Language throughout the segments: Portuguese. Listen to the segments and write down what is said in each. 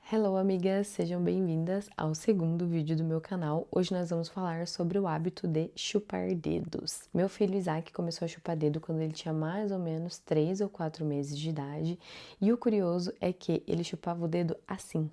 Hello, amigas! Sejam bem-vindas ao segundo vídeo do meu canal. Hoje nós vamos falar sobre o hábito de chupar dedos. Meu filho Isaac começou a chupar dedo quando ele tinha mais ou menos 3 ou 4 meses de idade. E o curioso é que ele chupava o dedo assim.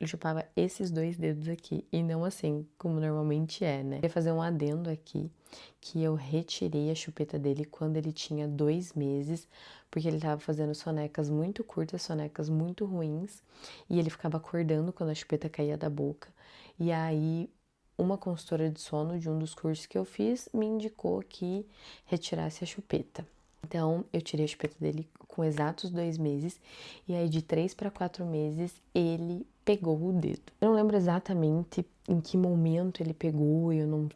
Ele chupava esses dois dedos aqui e não assim, como normalmente é, né? Eu queria fazer um adendo aqui, que eu retirei a chupeta dele quando ele tinha 2 meses, porque ele tava fazendo sonecas muito curtas, sonecas muito ruins, e ele ficava acordando quando a chupeta caía da boca. E aí, uma consultora de sono de um dos cursos que eu fiz me indicou que retirasse a chupeta. Então, eu tirei a chupeta dele com exatos 2 meses, e aí de 3 para 4 meses ele pegou o dedo. Eu não lembro exatamente em que momento ele pegou, eu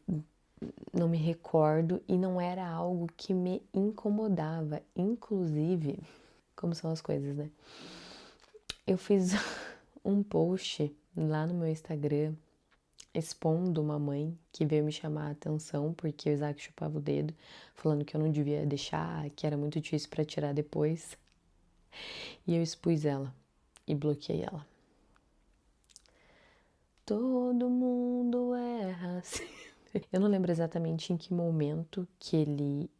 não me recordo, e não era algo que me incomodava. Inclusive, como são as coisas, né? Eu fiz um post lá no meu Instagram expondo uma mãe que veio me chamar a atenção porque o Isaac chupava o dedo, falando que eu não devia deixar, que era muito difícil para tirar depois. E eu expus ela e bloqueei ela. Todo mundo erra. Eu não lembro exatamente em que momento que ele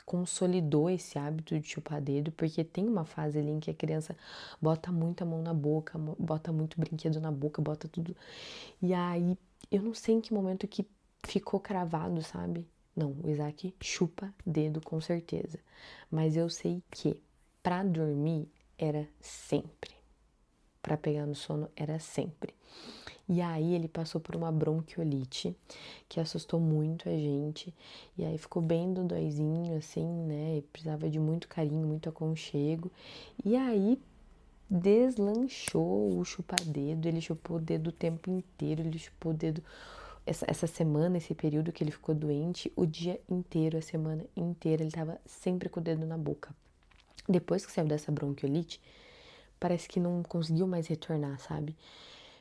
consolidou esse hábito de chupar dedo, porque tem uma fase ali em que a criança bota muita mão na boca, bota muito brinquedo na boca, bota tudo. E aí, eu não sei em que momento que ficou cravado, sabe? Não, o Isaac chupa dedo com certeza. Mas eu sei que pra dormir era sempre. Pra pegar no sono era sempre. E aí ele passou por uma bronquiolite que assustou muito a gente. E aí ficou bem dodóizinho, assim, né? E precisava de muito carinho, muito aconchego. E aí deslanchou o chupar-dedo. Ele chupou o dedo o tempo inteiro. Ele chupou o dedo essa semana, esse período que ele ficou doente, o dia inteiro, a semana inteira. Ele tava sempre com o dedo na boca. Depois que saiu dessa bronquiolite, parece que não conseguiu mais retornar, sabe?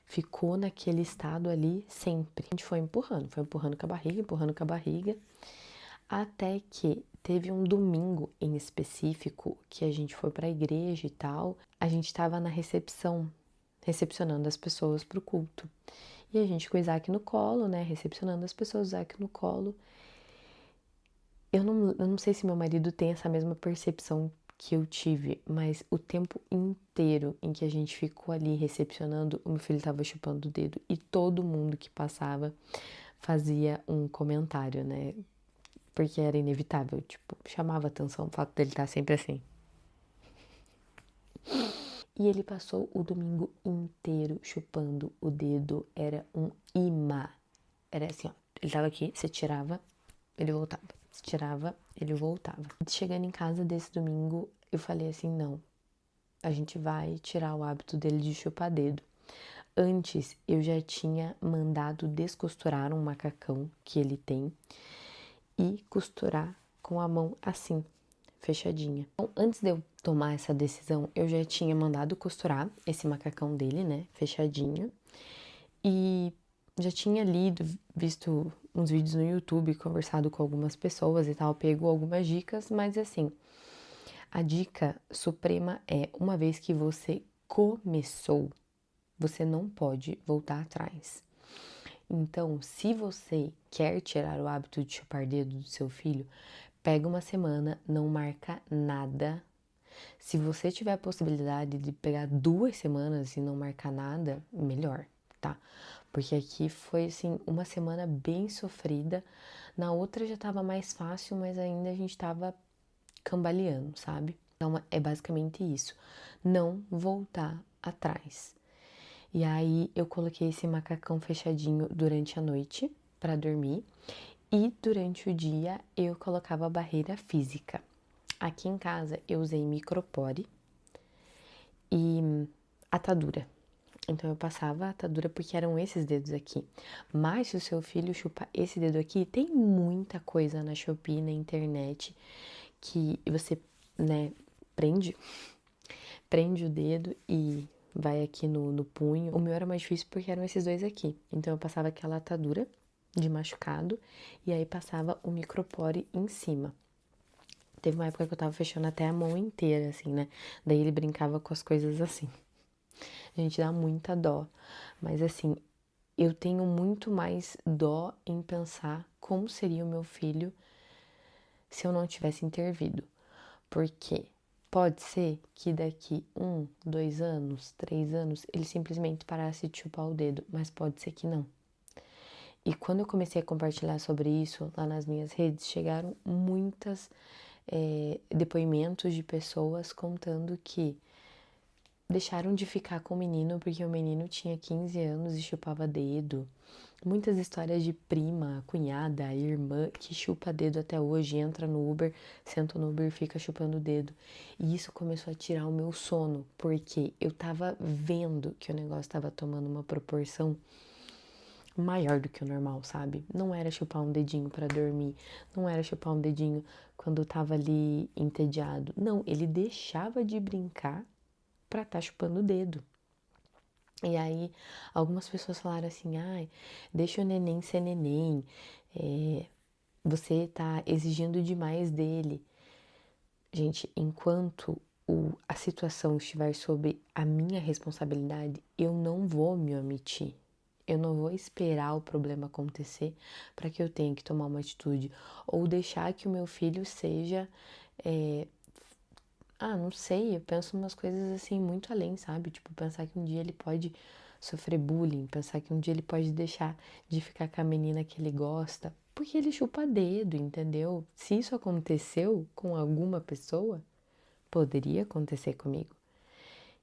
Ficou naquele estado ali sempre. A gente foi empurrando com a barriga, até que teve um domingo em específico que a gente foi pra igreja e tal. A gente tava na recepção, recepcionando as pessoas pro culto. E a gente com o Isaac no colo, né? Recepcionando as pessoas, o Isaac no colo. Eu não sei se meu marido tem essa mesma percepção que eu tive, mas o tempo inteiro em que a gente ficou ali recepcionando, o meu filho tava chupando o dedo e todo mundo que passava fazia um comentário, né? Porque era inevitável, tipo, chamava atenção o fato dele estar sempre assim. E ele passou o domingo inteiro chupando o dedo, era um imã. Era assim, ó, ele tava aqui, você tirava, ele voltava. Se tirava, ele voltava. Chegando em casa desse domingo, eu falei assim, não, a gente vai tirar o hábito dele de chupar dedo. Antes, eu já tinha mandado descosturar um macacão que ele tem e costurar com a mão assim, fechadinha. Então, antes de eu tomar essa decisão, eu já tinha mandado costurar esse macacão dele, né, fechadinho. E já tinha lido, visto uns vídeos no YouTube, conversado com algumas pessoas e tal, pego algumas dicas, mas assim, a dica suprema é, uma vez que você começou, você não pode voltar atrás. Então, se você quer tirar o hábito de chupar dedo do seu filho, pega uma semana, não marca nada. Se você tiver a possibilidade de pegar 2 semanas e não marcar nada, melhor, tá? Porque aqui foi, assim, uma semana bem sofrida. Na outra já tava mais fácil, mas ainda a gente tava cambaleando, sabe? Então, é basicamente isso. Não voltar atrás. E aí, eu coloquei esse macacão fechadinho durante a noite para dormir. E durante o dia, eu colocava a barreira física. Aqui em casa, eu usei micropore e atadura. Então eu passava a atadura porque eram esses dedos aqui. Mas se o seu filho chupa esse dedo aqui, tem muita coisa na Shopee, na internet, que você, né, prende o dedo e vai aqui no punho. O meu era mais difícil porque eram esses dois aqui. Então eu passava aquela atadura de machucado e aí passava o micropore em cima. Teve uma época que eu tava fechando até a mão inteira, assim, né? Daí ele brincava com as coisas assim. A gente dá muita dó. Mas assim, eu tenho muito mais dó em pensar como seria o meu filho se eu não tivesse intervido. Porque pode ser que daqui 1, 2 anos, 3 anos, ele simplesmente parasse de chupar o dedo, mas pode ser que não. E quando eu comecei a compartilhar sobre isso lá nas minhas redes, chegaram muitas depoimentos de pessoas contando que deixaram de ficar com o menino porque o menino tinha 15 anos e chupava dedo. Muitas histórias de prima, cunhada, irmã que chupa dedo até hoje, entra no Uber, senta no Uber e fica chupando o dedo. E isso começou a tirar o meu sono, porque eu tava vendo que o negócio tava tomando uma proporção maior do que o normal, sabe? Não era chupar um dedinho pra dormir, não era chupar um dedinho quando tava ali entediado. Não, ele deixava de brincar pra tá chupando o dedo. E aí, algumas pessoas falaram assim, ai, deixa o neném ser neném, você tá exigindo demais dele. Gente, enquanto a situação estiver sob a minha responsabilidade, eu não vou me omitir. Eu não vou esperar o problema acontecer para que eu tenha que tomar uma atitude. Ou deixar que o meu filho seja. Não sei, eu penso umas coisas assim muito além, sabe? Tipo, pensar que um dia ele pode sofrer bullying, pensar que um dia ele pode deixar de ficar com a menina que ele gosta, porque ele chupa dedo, entendeu? Se isso aconteceu com alguma pessoa, poderia acontecer comigo.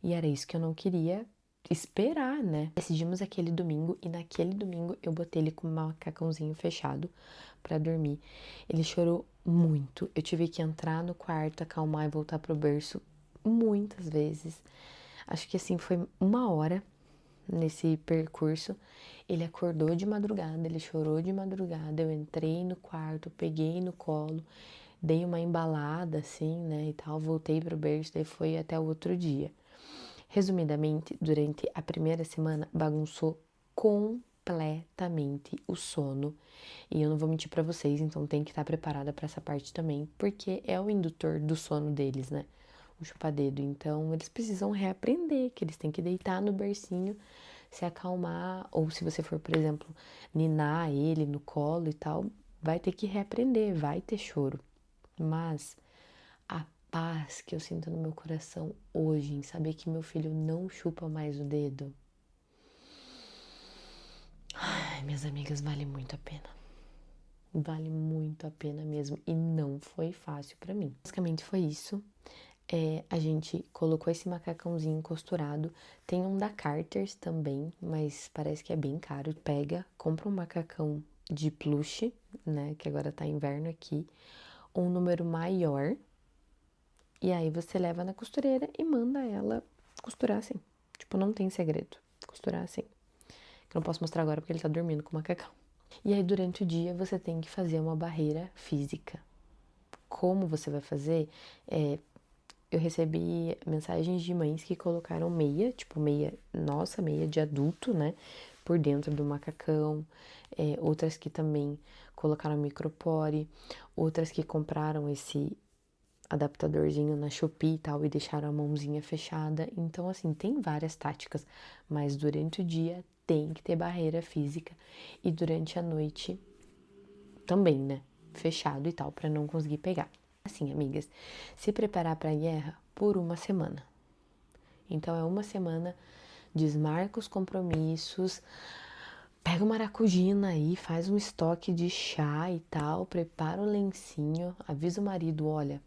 E era isso que eu não queria esperar, né? Decidimos aquele domingo e naquele domingo eu botei ele com um macacãozinho fechado pra dormir. Ele chorou muito. Eu tive que entrar no quarto, acalmar e voltar pro berço muitas vezes. Acho que assim foi 1 hora nesse percurso. Ele acordou de madrugada, ele chorou de madrugada. Eu entrei no quarto, peguei no colo, dei uma embalada assim, né, e tal, voltei pro berço, daí foi até o outro dia. Resumidamente, durante a primeira semana bagunçou completamente o sono. E eu não vou mentir pra vocês, então tem que estar preparada pra essa parte também, porque é o indutor do sono deles, né? O chupa-dedo. Então, eles precisam reaprender que eles têm que deitar no bercinho, se acalmar, ou se você for, por exemplo, ninar ele no colo e tal, vai ter que reaprender, vai ter choro. Mas a paz que eu sinto no meu coração hoje em saber que meu filho não chupa mais o dedo, ai, minhas amigas, vale muito a pena. Vale muito a pena mesmo. E não foi fácil pra mim. Basicamente foi isso. A gente colocou esse macacãozinho costurado. Tem um da Carter's também, mas parece que é bem caro. Pega, compra um macacão de plush, né? Que agora tá inverno aqui. Um número maior. E aí você leva na costureira e manda ela costurar assim. Tipo, não tem segredo. Costurar assim. Que eu não posso mostrar agora porque ele tá dormindo com o macacão. E aí, durante o dia, você tem que fazer uma barreira física. Como você vai fazer? Eu recebi mensagens de mães que colocaram meia, tipo meia, nossa, meia de adulto, né? Por dentro do macacão. Outras que também colocaram micropore. Outras que compraram esse adaptadorzinho na Shopee e tal e deixaram a mãozinha fechada. Então, assim, tem várias táticas, mas durante o dia tem que ter barreira física e durante a noite também, né? Fechado e tal, para não conseguir pegar. Assim, amigas, se preparar para a guerra por 1 semana. Então, é 1 semana, desmarca os compromissos, pega uma maracujina aí, faz um estoque de chá e tal, prepara o lencinho, avisa o marido, olha,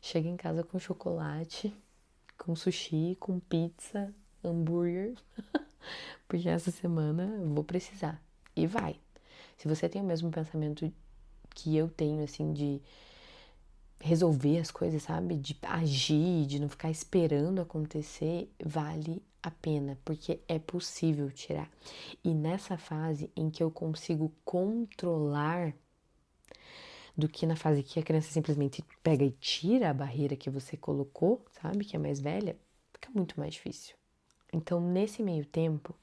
chega em casa com chocolate, com sushi, com pizza, hambúrguer, porque essa semana eu vou precisar. E vai. Se você tem o mesmo pensamento que eu tenho, assim, de resolver as coisas, sabe? De agir, de não ficar esperando acontecer, vale a pena, porque é possível tirar. E nessa fase em que eu consigo controlar do que na fase que a criança simplesmente pega e tira a barreira que você colocou, sabe? Que é mais velha, fica muito mais difícil. Então, nesse meio tempo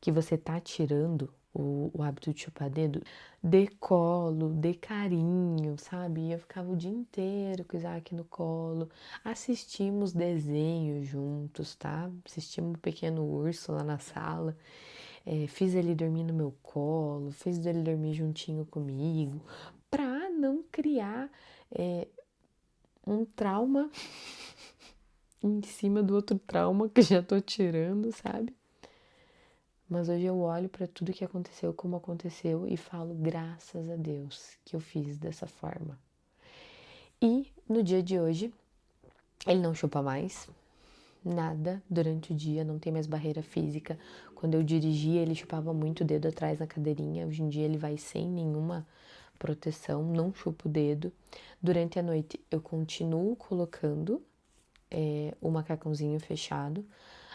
que você tá tirando o hábito de chupar dedo, de colo, de carinho, sabe? E eu ficava o dia inteiro com o Isaac no colo, assistimos desenhos juntos, tá? Assistimos o Pequeno Urso lá na sala, fiz ele dormir no meu colo, fiz ele dormir juntinho comigo, pra não criar um trauma em cima do outro trauma que já tô tirando, sabe? Mas hoje eu olho para tudo que aconteceu como aconteceu e falo graças a Deus que eu fiz dessa forma. E no dia de hoje, ele não chupa mais nada durante o dia, não tem mais barreira física. Quando eu dirigia, ele chupava muito o dedo atrás na cadeirinha. Hoje em dia ele vai sem nenhuma proteção, não chupa o dedo. Durante a noite eu continuo colocando o macacãozinho fechado,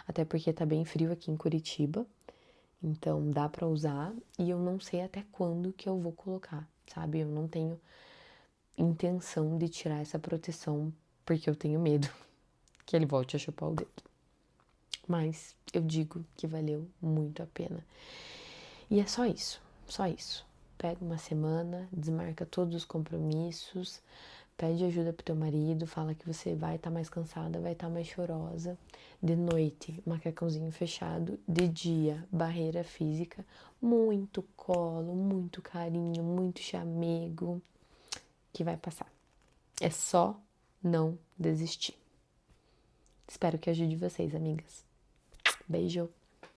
até porque tá bem frio aqui em Curitiba. Então dá pra usar e eu não sei até quando que eu vou colocar, sabe? Eu não tenho intenção de tirar essa proteção porque eu tenho medo que ele volte a chupar o dedo. Mas eu digo que valeu muito a pena. E é só isso, só isso. Pega uma semana, desmarca todos os compromissos, pede ajuda pro teu marido, fala que você vai estar mais cansada, vai estar mais chorosa. De noite, macacãozinho fechado. De dia, barreira física. Muito colo, muito carinho, muito chamego, que vai passar. É só não desistir. Espero que ajude vocês, amigas. Beijo!